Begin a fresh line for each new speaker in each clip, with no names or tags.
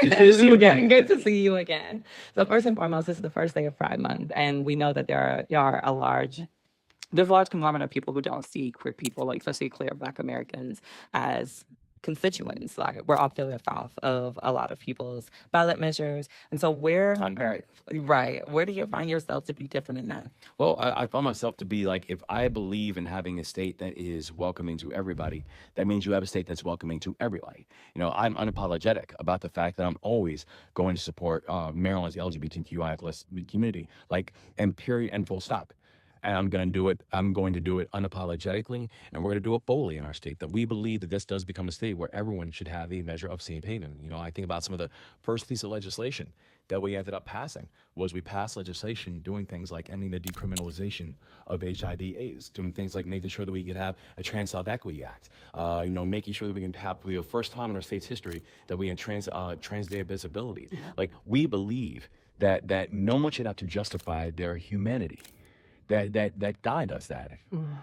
Good to see you again. Good to see you again. So first and foremost, this is the first day of Pride Month, and we know that there's a large conglomerate of people who don't see queer people, like especially queer Black Americans, as constituents. Like we're off the left off of a lot of people's ballot measures, and so where do you find yourself to be different in that?
Well, I found myself to be like, if I believe in having a state that is welcoming to everybody, that means you have a state that's welcoming to everybody. I'm unapologetic about the fact that I'm always going to support Maryland's LGBTQIA plus community, like, and period and full stop. And I'm going to do it. I'm going to do it unapologetically, and we're going to do it boldly in our state. That we believe that this does become a state where everyone should have a measure of safe haven. I think about some of the first piece of legislation that we ended up passing was we passed legislation doing things like ending the decriminalization of HIV/AIDS, doing things like making sure that we could have a Trans South Equity Act, making sure that we can have for the first time in our state's history that we have trans day of visibility. Like we believe that no one should have to justify their humanity. That God does that.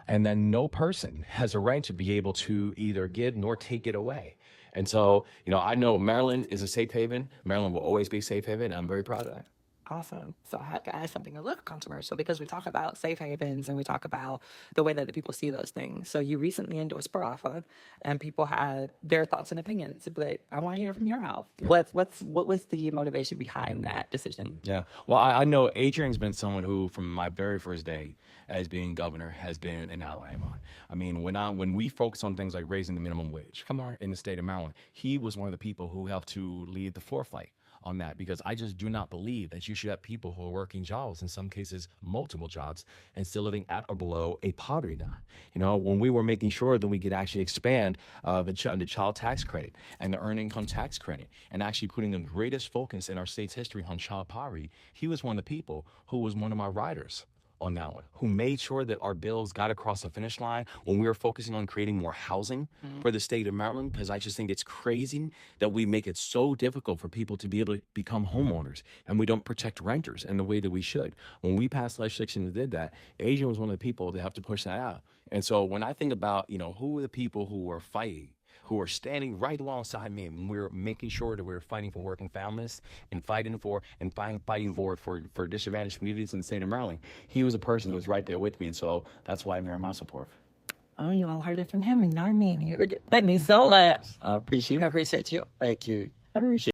And then no person has a right to be able to either give nor take it away. And so, I know Maryland is a safe haven. Maryland will always be a safe haven. And I'm very proud of that.
Awesome. So I have to ask something a little controversial because we talk about safe havens and we talk about the way that the people see those things. So you recently endorsed Boafo, and people had their thoughts and opinions, but I want to hear from your mouth. What was the motivation behind that decision?
Yeah. Well, I know Adrian's been someone who, from my very first day as being governor, has been an ally of mine. I mean, when we focus on things like raising the minimum wage, in the state of Maryland, he was one of the people who helped to lead the foreflight on that, because I just do not believe that you should have people who are working jobs, in some cases multiple jobs, and still living at or below a poverty line. When we were making sure that we could actually expand the child tax credit and the earned income tax credit, and actually putting the greatest focus in our state's history on child poverty, he was one of the people who was one of my riders on that one, who made sure that our bills got across the finish line when we were focusing on creating more housing for the state of Maryland, because I just think it's crazy that we make it so difficult for people to be able to become homeowners, and we don't protect renters in the way that we should. When we passed legislation that did that, Adrian was one of the people that have to push that out. And so when I think about, who are the people who are fighting, who are standing right alongside me, and we're making sure that we're fighting for working families and fighting for disadvantaged communities in the state of Maryland. He was a person who was right there with me, and so that's why I'm here in my support.
Oh, you all heard it from him, and not me. Thank you so much.
I appreciate you.
I appreciate you.
Thank you.
I appreciate